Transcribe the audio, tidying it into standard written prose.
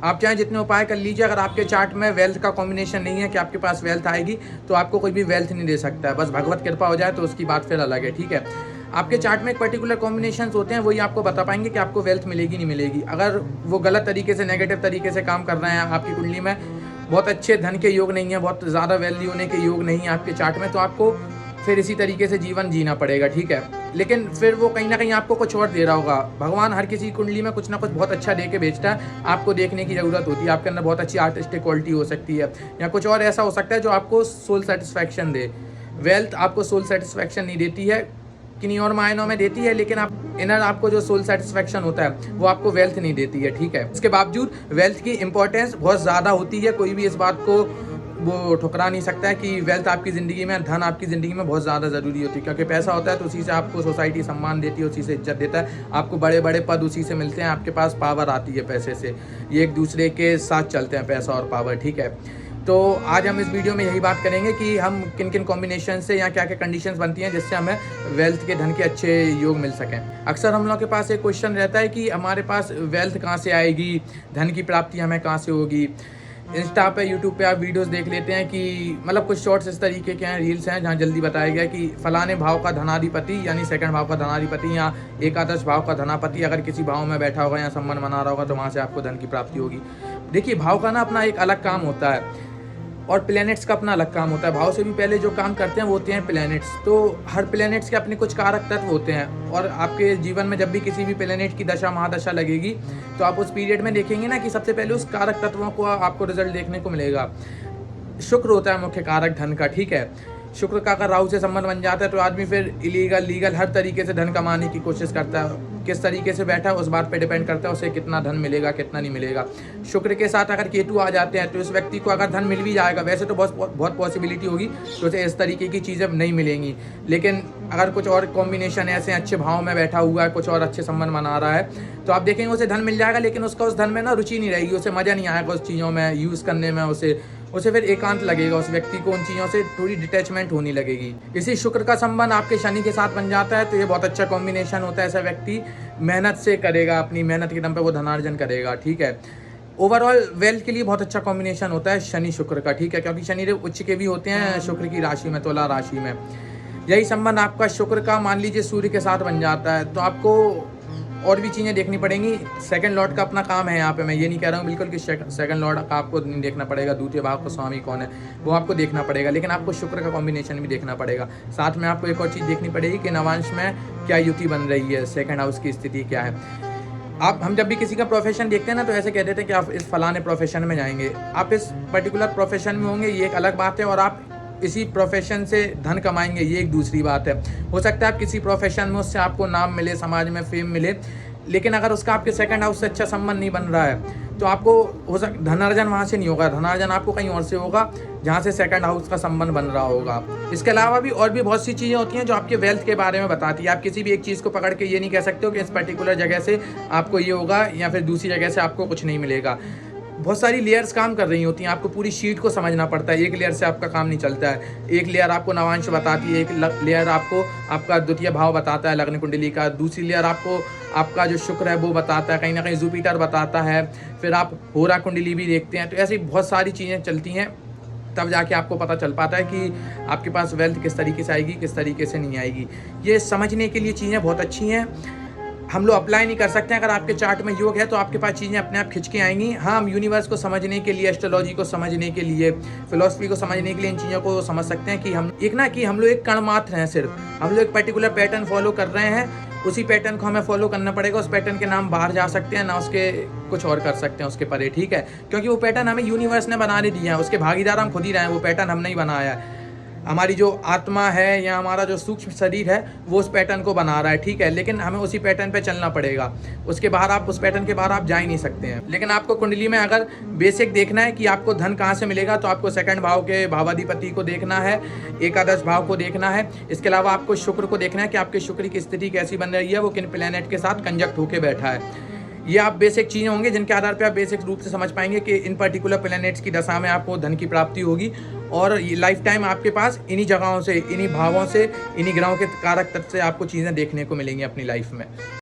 आप चाहें जितने उपाय कर लीजिए, अगर आपके चार्ट में वेल्थ का कॉम्बिनेशन नहीं है कि आपके पास वेल्थ आएगी, तो आपको कोई भी वेल्थ नहीं दे सकता है। बस भगवत कृपा हो जाए तो उसकी बात फिर अलग है, ठीक है। आपके चार्ट में एक पर्टिकुलर कॉम्बिनेशंस होते हैं, वही आपको बता पाएंगे कि आपको वेल्थ मिलेगी नहीं मिलेगी। अगर वो गलत तरीके से, नेगेटिव तरीके से काम कर रहे हैं, आपकी कुंडली में बहुत अच्छे धन के योग नहीं है, बहुत ज़्यादा वैल्यू होने के योग नहीं है आपके चार्ट में, तो आपको फिर इसी तरीके से जीवन जीना पड़ेगा, ठीक है। लेकिन फिर वो कहीं ना कहीं आपको कुछ और दे रहा होगा। भगवान हर किसी कुंडली में कुछ ना कुछ बहुत अच्छा दे के भेजता है, आपको देखने की ज़रूरत होती है। आपके अंदर बहुत अच्छी आर्टिस्टिक क्वालिटी हो सकती है, या कुछ और ऐसा हो सकता है जो आपको सोल सेटिस्फैक्शन दे। वेल्थ आपको सोल सेटिस्फैक्शन नहीं देती है, किन्हीं और मायनों में देती है, लेकिन आप इनर आपको जो सोल सेटिस्फैक्शन होता है वो आपको वेल्थ नहीं देती है, ठीक है। इसके बावजूद वेल्थ की इंपॉर्टेंस बहुत ज़्यादा होती है, कोई भी इस बात को वो ठुकरा नहीं सकता है कि वेल्थ आपकी ज़िंदगी में, धन आपकी ज़िंदगी में बहुत ज़्यादा ज़रूरी होती है। क्योंकि पैसा होता है तो उसी से आपको सोसाइटी सम्मान देती है, उसी से इज्जत देता है, आपको बड़े बड़े पद उसी से मिलते हैं, आपके पास पावर आती है पैसे से। ये एक दूसरे के साथ चलते हैं, पैसा और पावर, ठीक है। तो आज हम इस वीडियो में यही बात करेंगे कि हम किन किन कॉम्बिनेशन से या क्या क्या कंडीशंस बनती हैं जिससे हमें वेल्थ के, धन के अच्छे योग मिल सकें। अक्सर हम लोगों के पास एक क्वेश्चन रहता है कि हमारे पास वेल्थ कहाँ से आएगी, धन की प्राप्ति हमें कहाँ से होगी। इंस्टा पे, यूट्यूब पे आप वीडियोस देख लेते हैं कि मतलब कुछ शॉर्ट्स इस तरीके के हैं, रील्स हैं, जहाँ जल्दी बताया गया कि फलाने भाव का धनाधिपति, यानी सेकंड भाव का धनाधिपति या एकादश भाव का धनापति अगर किसी भाव में बैठा होगा या संबंध बना रहा होगा तो वहाँ से आपको धन की प्राप्ति होगी। देखिए, भाव का ना अपना एक अलग काम होता है और प्लैनेट्स का अपना अलग काम होता है। भाव से भी पहले जो काम करते हैं वो होते हैं प्लैनेट्स। तो हर प्लैनेट्स के अपने कुछ कारक तत्व होते हैं, और आपके जीवन में जब भी किसी भी प्लैनेट की दशा, महादशा लगेगी तो आप उस पीरियड में देखेंगे ना कि सबसे पहले उस कारक तत्वों को आपको रिजल्ट देखने को मिलेगा। शुक्र होता है मुख्य कारक धन का, ठीक है। शुक्र का अगर राहु से संबंध बन जाता है तो आदमी फिर इलीगल, लीगल हर तरीके से धन कमाने की कोशिश करता है। किस तरीके से बैठा है उस बात पे डिपेंड करता है उसे कितना धन मिलेगा, कितना नहीं मिलेगा। शुक्र के साथ अगर केतु आ जाते हैं तो इस व्यक्ति को अगर धन मिल भी जाएगा, वैसे तो बहुत पॉसिबिलिटी होगी तो उसे इस तरीके की चीज़ें नहीं मिलेंगी। लेकिन अगर कुछ और कॉम्बिनेशन ऐसे अच्छे भाव में बैठा हुआ है, कुछ और अच्छे संबंध बना रहा है, तो आप देखेंगे उसे धन मिल जाएगा, लेकिन उसका उस धन में ना रुचि नहीं रहेगी, उसे मज़ा नहीं आएगा उस चीज़ों में यूज़ करने में, उसे फिर एकांत लगेगा, उस व्यक्ति को उन चीज़ों से थोड़ी डिटैचमेंट होने लगेगी। इसी शुक्र का संबंध आपके शनि के साथ बन जाता है तो ये बहुत अच्छा कॉम्बिनेशन होता है। ऐसा व्यक्ति मेहनत से करेगा, अपनी मेहनत के दम पे वो धनार्जन करेगा, ठीक है। ओवरऑल वेल्थ के लिए बहुत अच्छा कॉम्बिनेशन होता है शनि शुक्र का, ठीक है, क्योंकि शनिदेव उच्च के भी होते हैं शुक्र की राशि में, तुला राशि में। यही संबंध आपका शुक्र का मान लीजिए सूर्य के साथ बन जाता है तो आपको और भी चीज़ें देखनी पड़ेंगी। सेकंड लॉर्ड का अपना काम है यहाँ पे, मैं ये नहीं कह रहा हूँ बिल्कुल कि सेकंड लॉर्ड का आपको नहीं देखना पड़ेगा, द्वितीय भाव का स्वामी कौन है वो आपको देखना पड़ेगा, लेकिन आपको शुक्र का कॉम्बिनेशन भी देखना पड़ेगा। साथ में आपको एक और चीज़ देखनी पड़ेगी कि नवांश में क्या युति बन रही है, सेकंड हाउस की स्थिति क्या है। हम जब भी किसी का प्रोफेशन देखते हैं ना तो ऐसे कह देते हैं कि आप इस फलाने प्रोफेशन में जाएंगे, आप इस पर्टिकुलर प्रोफेशन में होंगे, ये एक अलग बात है, और आप इसी प्रोफेशन से धन कमाएंगे ये एक दूसरी बात है। हो सकता है आप किसी प्रोफेशन में उससे आपको नाम मिले, समाज में फेम मिले, लेकिन अगर उसका आपके सेकंड हाउस से अच्छा संबंध नहीं बन रहा है तो आपको हो सकता धनार्जन वहाँ से नहीं होगा, धनार्जन आपको कहीं और से होगा जहाँ से सेकंड हाउस का संबंध बन रहा होगा। इसके अलावा भी और भी बहुत सी चीज़ें होती हैं जो आपके वेल्थ के बारे में बताती है। आप किसी भी एक चीज़ को पकड़ के ये नहीं कह सकते हो कि इस पर्टिकुलर जगह से आपको ये होगा या फिर दूसरी जगह से आपको कुछ नहीं मिलेगा। बहुत सारी लेयर्स काम कर रही होती हैं, आपको पूरी शीट को समझना पड़ता है, एक लेयर से आपका काम नहीं चलता है। एक लेयर आपको नवांश बताती है, एक लेयर आपको आपका द्वितीय भाव बताता है लग्न कुंडली का, दूसरी लेयर आपको आपका जो शुक्र है वो बताता है, कहीं ना कहीं जुपिटर बताता है, फिर आप होरा कुंडली भी देखते हैं। तो ऐसी बहुत सारी चीज़ें चलती हैं, तब जाके आपको पता चल पाता है कि आपके पास वेल्थ किस तरीके से आएगी, किस तरीके से नहीं आएगी। ये समझने के लिए चीज़ें बहुत अच्छी हैं, हम लोग अप्लाई नहीं कर सकते। अगर आपके चार्ट में योग है तो आपके पास चीज़ें अपने आप खिंच के आएंगी। हाँ, हम यूनिवर्स को समझने के लिए, एस्ट्रोलॉजी को समझने के लिए, फिलॉसफी को समझने के लिए इन चीज़ों को समझ सकते हैं कि हम लोग एक कण मात्र हैं, सिर्फ हम लोग एक पर्टिकुलर पैटर्न फॉलो कर रहे हैं, उसी पैटर्न को हमें फॉलो करना पड़ेगा। उस पैटर्न के नाम बाहर जा सकते हैं ना, उसके कुछ और कर सकते हैं उसके परे, ठीक है, क्योंकि वो पैटर्न हमें यूनिवर्स ने बनाने दिया है, उसके भागीदार हम खुद ही रहे हैं, वो पैटर्न हमने ही बनाया है। हमारी जो आत्मा है या हमारा जो सूक्ष्म शरीर है वो उस पैटर्न को बना रहा है, ठीक है, लेकिन हमें उसी पैटर्न पे चलना पड़ेगा। उसके बाहर आप, उस पैटर्न के बाहर आप जा ही नहीं सकते हैं। लेकिन आपको कुंडली में अगर बेसिक देखना है कि आपको धन कहाँ से मिलेगा तो आपको सेकंड भाव के भावाधिपति को देखना है, एकादश भाव को देखना है। इसके अलावा आपको शुक्र को देखना है कि आपके शुक्र की स्थिति कैसी बन रही है, वो किन प्लैनेट के साथ कंजक्ट होकर बैठा है। ये आप बेसिक चीज़ें होंगे जिनके आधार पे आप बेसिक रूप से समझ पाएंगे कि इन पर्टिकुलर प्लैनेट्स की दशा में आपको धन की प्राप्ति होगी, और लाइफ टाइम आपके पास इन्हीं जगहों से, इन्हीं भावों से, इन्हीं ग्रहों के कारक तत्व से आपको चीज़ें देखने को मिलेंगी अपनी लाइफ में।